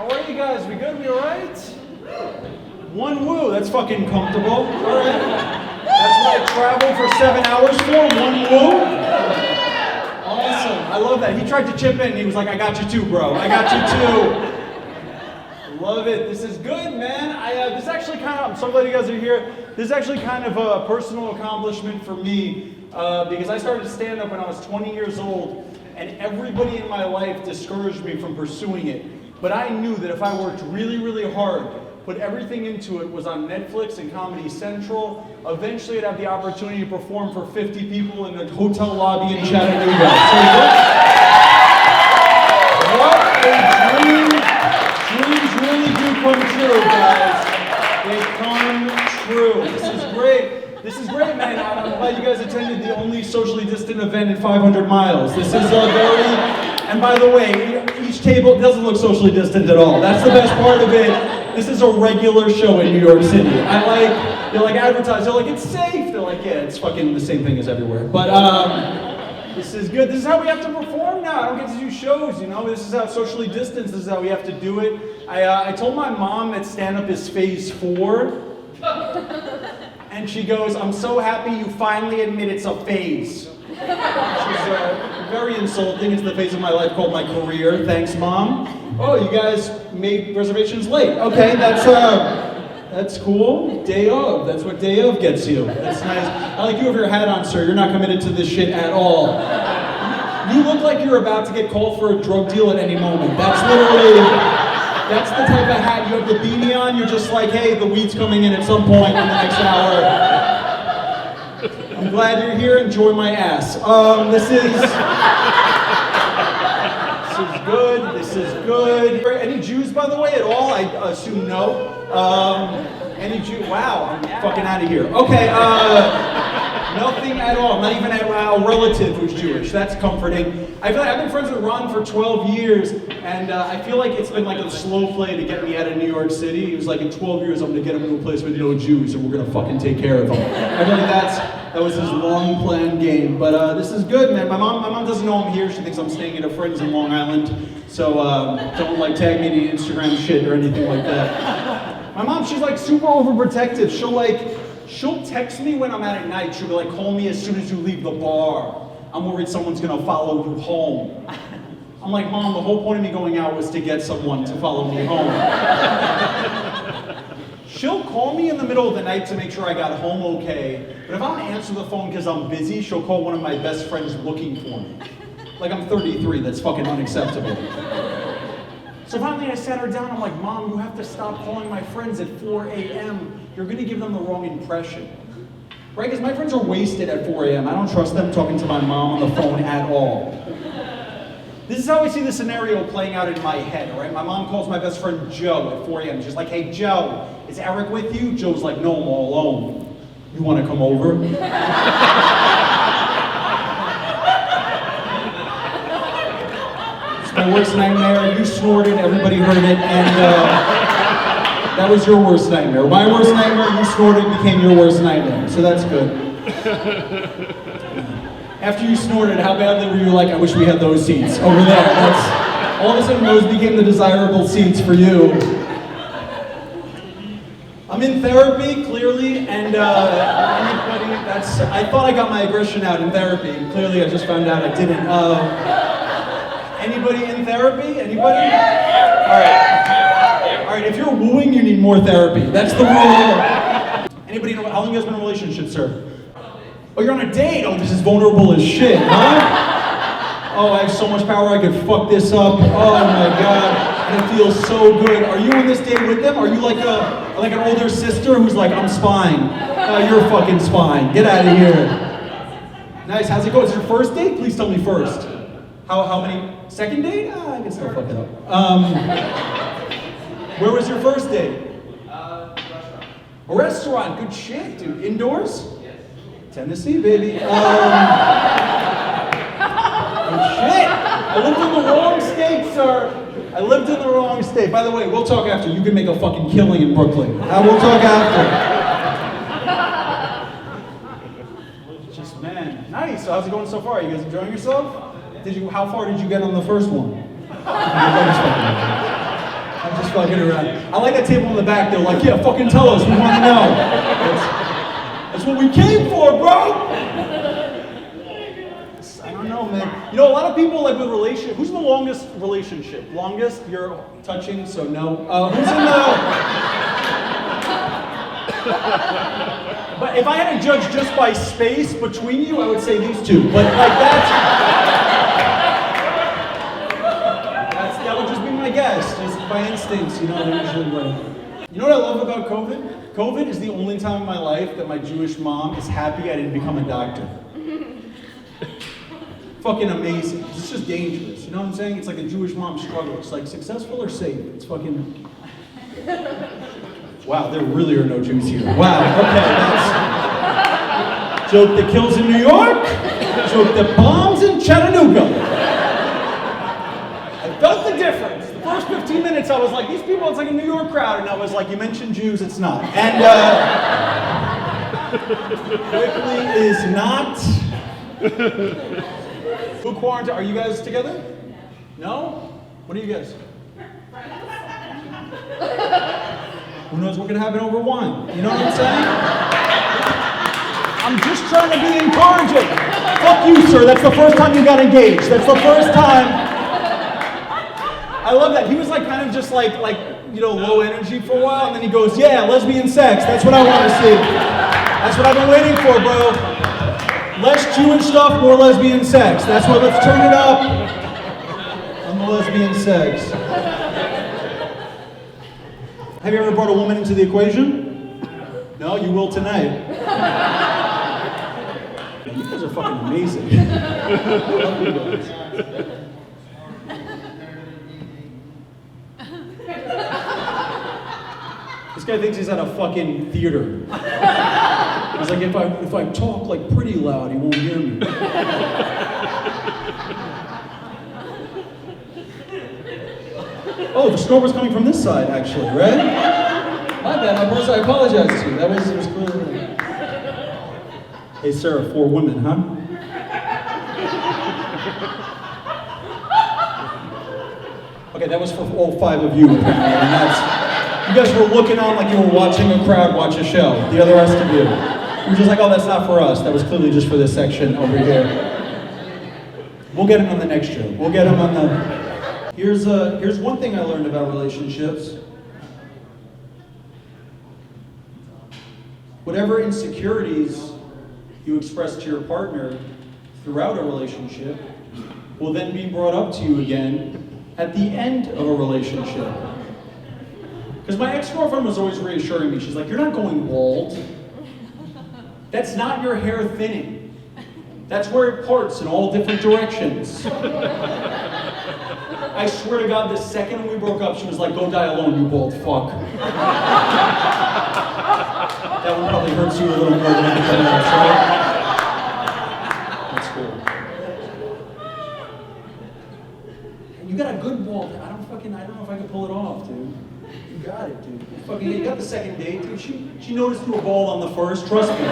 How are you guys? We good? We alright? One woo, that's fucking comfortable. Alright. That's what I traveled for 7 hours for, one woo. Awesome. I love that. He tried to chip in, he was like, I got you too, bro. I got you too. Love it. This is good, man. This is actually I'm so glad you guys are here. This is actually kind of a personal accomplishment for me because I started stand-up when I was 20 years old, and everybody in my life discouraged me from pursuing it. But I knew that if I worked really, really hard, put everything into it, was on Netflix and Comedy Central, eventually I'd have the opportunity to perform for 50 people in a hotel lobby in Chattanooga. So what a dream. Dreams really do come true, guys. They come true. This is great. This is great, man. I'm glad you guys attended the only socially distant event in 500 miles. This is and by the way, each table doesn't look socially distant at all. That's the best part of it. This is a regular show in New York City. They're like advertised, they're like, it's safe. They're like, yeah, it's fucking the same thing as everywhere. But this is good. This is how we have to perform now. I don't get to do shows, you know? This is how socially distanced, this is how we have to do it. I told my mom that stand-up is phase 4. And she goes, I'm so happy you finally admit it's a phase. She's very insulting. It's the phase of my life called my career. Thanks, Mom. Oh, you guys made reservations late. Okay, that's cool. Day of. That's what day of gets you. That's nice. I like you have your hat on, sir. You're not committed to this shit at all. You look like you're about to get called for a drug deal at any moment. That's the type of hat. You have the beanie on. You're just like, hey, the weed's coming in at some point in the next hour. I'm glad you're here. Enjoy my ass. This is good. This is good. Any Jews, by the way, at all? I assume no. Any Jew? Wow, I'm fucking out of here. Okay. Nothing at all. Not even a relative who's Jewish. That's comforting. I've been friends with Ron for 12 years, and I feel like it's been like a slow play to get me out of New York City. He was like, in 12 years, I'm gonna get him to a place with no Jews, and we're gonna fucking take care of him. I feel like that was his long planned game. But this is good, man. My mom doesn't know I'm here. She thinks I'm staying at a friend's in Long Island. So don't like tag me in the Instagram shit or anything like that. My mom, she's like super overprotective. She'll text me when I'm out at night. She'll be like, call me as soon as you leave the bar. I'm worried someone's gonna follow you home. I'm like, Mom, the whole point of me going out was to get someone to follow me home. She'll call me in the middle of the night to make sure I got home okay. But if I don't answer the phone because I'm busy, she'll call one of my best friends looking for me. Like I'm 33, that's fucking unacceptable. So finally I sat her down, I'm like, Mom, you have to stop calling my friends at 4 a.m. You're gonna give them the wrong impression. Right, because my friends are wasted at 4 a.m. I don't trust them talking to my mom on the phone at all. This is how I see the scenario playing out in my head, right? My mom calls my best friend Joe at 4 a.m. She's like, hey Joe, is Eric with you? Joe's like, no, I'm all alone. You wanna come over? My worst nightmare, you snorted, everybody heard it, and that was your worst nightmare. My worst nightmare, you snorted, became your worst nightmare, so that's good. After you snorted, how badly were you like, I wish we had those seats over there? All of a sudden, those became the desirable seats for you. I'm in therapy, clearly, and I thought I got my aggression out in therapy. Clearly, I just found out I didn't. Anybody in therapy? Anybody? All right, if you're wooing, you need more therapy. That's the rule. Anybody know, how long you guys been in a relationship, sir? Oh, you're on a date? Oh, this is vulnerable as shit, huh? Oh, I have so much power, I could fuck this up. Oh my God, and it feels so good. Are you on this date with them? Are you like an older sister who's like, I'm spying? You're fucking spying. Get out of here. Nice, how's it going? Is it your first date? Please tell me first. How many? Second date? I can still fuck it up. Where was your first date? Restaurant. A restaurant. Good shit, dude. Indoors? Yes. Tennessee, baby. Good shit. I lived in the wrong state, sir. I lived in the wrong state. By the way, we'll talk after. You can make a fucking killing in Brooklyn. We'll talk after. Just, man. Nice. So how's it going so far? You guys enjoying yourself? How far did you get on the first one? I'm fucking around. I like that table in the back. They're like, yeah, fucking tell us. We want to know. That's what we came for, bro. I don't know, man. You know, a lot of people like with relationship. Who's in the longest relationship? Longest? You're touching, so no. Who's in the? But if I had to judge just by space between you, I would say these two. But like that would just be my guess, just by instincts. You know, they're usually right. You know what I love about COVID? COVID is the only time in my life that my Jewish mom is happy I didn't become a doctor. Fucking amazing. It's just dangerous. You know what I'm saying? It's like a Jewish mom struggle. It's like successful or safe. It's fucking. Wow, there really are no Jews here. Wow. Okay, that's joke that kills in New York. Joke that bombs in Chattanooga. I felt the difference. The first 15 minutes, I was like, these people, it's like a New York crowd, and I was like, you mentioned Jews, it's not. And quickly is not. Who quarantined? Are you guys together? No? What are you guys? Who knows what could happen over wine? You know what I'm saying? I'm just trying to be encouraging. Fuck you, sir. That's the first time you got engaged. That's the first time. I love that. He was like kind of just like you know, low energy for a while, and then he goes, yeah, lesbian sex. That's what I want to see. That's what I've been waiting for, bro. Less Jewish stuff, more lesbian sex. That's what, let's turn it up on the lesbian sex. Have you ever brought a woman into the equation? No, you will tonight. Man, you guys are fucking amazing. I love you guys. This guy thinks he's at a fucking theater. He's like, if I talk like pretty loud, he won't hear me. Oh, the snore was coming from this side, actually, right? My bad, I apologize to you. It was clearly. Hey, Sarah, 4 women, huh? Okay, that was for all 5 of you, apparently. And you guys were looking on like you were watching a crowd watch a show. The other rest of you. You were just like, oh, that's not for us. That was clearly just for this section over here. We'll get him on the next show. We'll get him on the... Here's one thing I learned about relationships. Whatever insecurities you express to your partner throughout a relationship will then be brought up to you again at the end of a relationship. Because my ex-girlfriend was always reassuring me. She's like, you're not going bald. That's not your hair thinning. That's where it parts in all different directions. I swear to God, the second we broke up, she was like, go die alone, you bald fuck. That one probably hurts you a little more than anything else, right? That's cool. You got a good bald head. I don't know if I can pull it off, dude. You got it, dude. You got the second date, dude. She noticed you were bald on the first, trust me.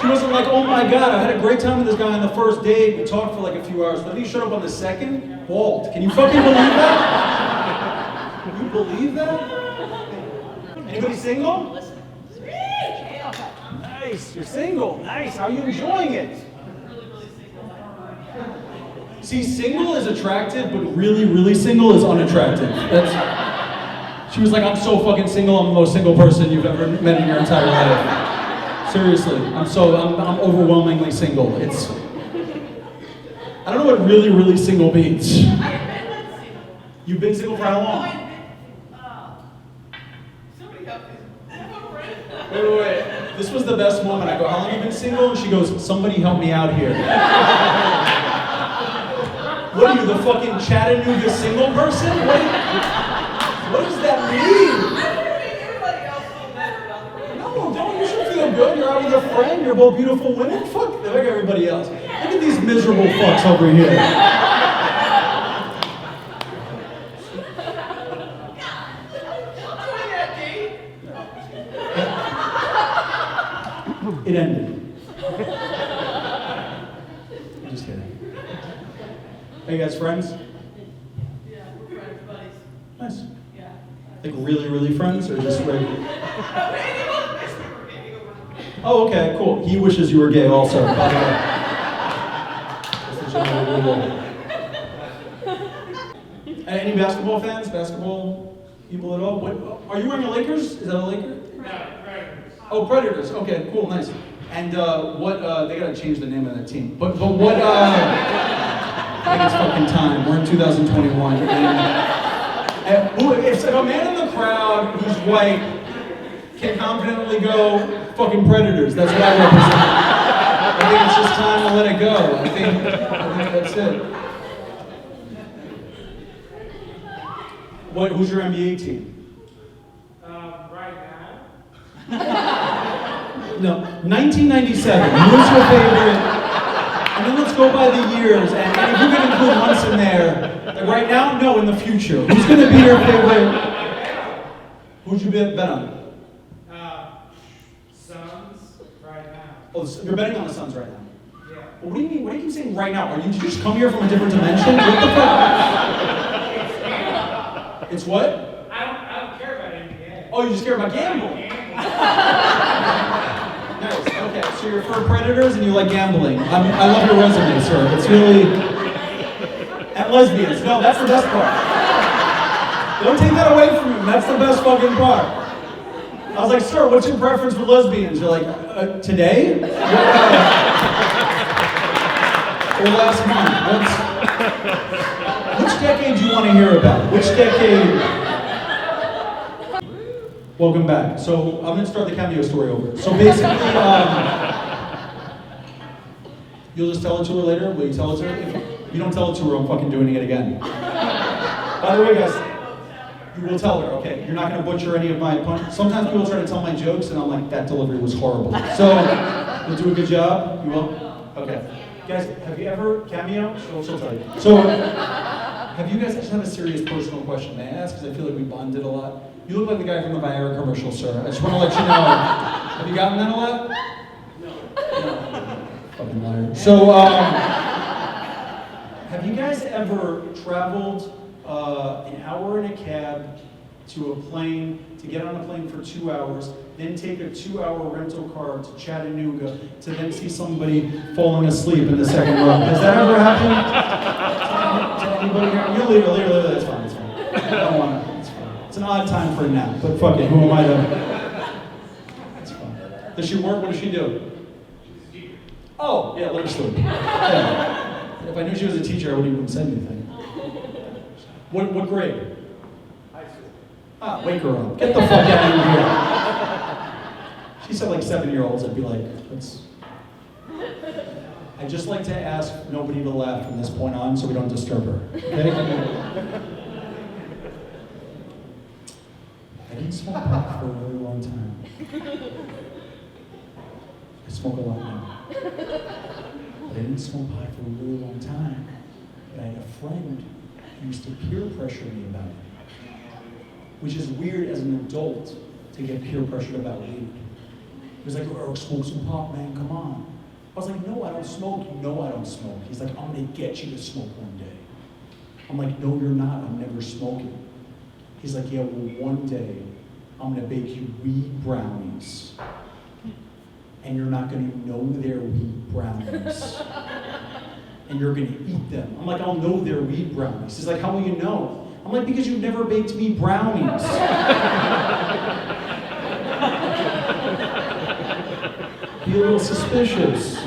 She wasn't like, oh my God, I had a great time with this guy on the first date. We talked for like a few hours. But then you showed up on the second, bald. Can you fucking believe that? Can you believe that? Anybody single? Nice, you're single. Nice, how are you enjoying it? See, single is attractive, but really, really single is unattractive. She was like, I'm so fucking single, I'm the most single person you've ever met in your entire life. Seriously, I'm overwhelmingly single. I don't know what really, really single means. You've been single for how long? Wait. This was the best moment. I go, how long have you been single? And she goes, somebody help me out here. What are you, the fucking Chattanooga single person? What does that mean? No, don't. You should feel good. You're out with a friend. You're both beautiful women. Fuck everybody else. Look at these miserable fucks over here. It ended. I'm just kidding. Are you guys friends? Yeah, we're friends, buddies. Nice. Yeah. Like really, really friends, or just regular? Oh, okay, cool. He wishes you were gay also, by the way. That's the general rule. Any basketball fans? Basketball people at all? What, are you wearing a Lakers? Is that a Laker? No, Predators. Oh, Predators. Okay, cool, nice. And what? They gotta change the name of that team. But what? I think it's fucking time. We're in 2021. If a man in the crowd who's white can confidently go fucking Predators, that's what I represent. I think it's just time to let it go. I think that's it. Who's your NBA team? Right now. No, 1997. Who's your favorite? And then let's go by the years, and if you can include months in there. Like right now, no, in the future. Who's going to be your favorite? Who'd you bet on? Suns right now. Oh, you're betting on the Suns right now. Yeah. Well, what do you mean? What do you keep saying right now? Did you just come here from a different dimension? What the fuck? It's what? I don't care about NBA. Oh, you just care about gambling. Nice. Okay, so you're for Predators and you like gambling. I love your resume, sir. It's really. And lesbians. No, that's the best part. Don't take that away from him. That's the best fucking part. I was like, sir, what's your preference for lesbians? You're like, today? Or last month? Which decade do you want to hear about? Which decade? Welcome back. So I'm going to start the cameo story over. So basically, you'll just tell it to her later? Will you tell it to her? If you don't tell it to her, I'm fucking doing it again. By the way, guys, you will tell her, okay? You're not going to butcher any of my puns. Sometimes people try to tell my jokes, and I'm like, that delivery was horrible. So, you'll do a good job? You will? Okay. Guys, have you ever, cameo? She'll tell you. So, have you guys, I just have a serious personal question may I ask, because I feel like we bonded a lot. You look like the guy from the Viagra commercial, sir. I just want to let you know. Have you gotten that a lot? No. Fucking liar. So, have you guys ever traveled an hour in a cab to a plane, to get on a plane for 2 hours, then take a 2-hour rental car to Chattanooga to then see somebody falling asleep in the second row? Has that ever happened to anybody here? You leave it, that's fine, it's fine. I don't want to, it's fine. It's an odd time for a nap, but fuck it, who am I to? It's fine. Does she work? What does she do? Oh, yeah, let her sleep. Yeah. If I knew she was a teacher, I wouldn't even say anything. What grade? High school. Ah, wake her up. Get the fuck out of here. She said like 7-year-olds, I'd be like, let's... I just like to ask nobody to laugh from this point on so we don't disturb her. Okay? I didn't smoke pot for a really long time. I smoke a lot now. But I didn't smoke pot for a really long time. But I had a friend who used to peer pressure me about it. Which is weird as an adult to get peer pressured about weed. He was like, oh, smoke some pot, man, come on. I was like, no, I don't smoke. No, I don't smoke. He's like, I'm gonna get you to smoke one day. I'm like, no, you're not. I'm never smoking. He's like, yeah, well, one day I'm gonna bake you weed brownies. And you're not gonna know they're weed brownies. And you're gonna eat them. I'm like, I'll know they're weed brownies. He's like, how will you know? I'm like, because you've never baked me brownies. Be a little suspicious.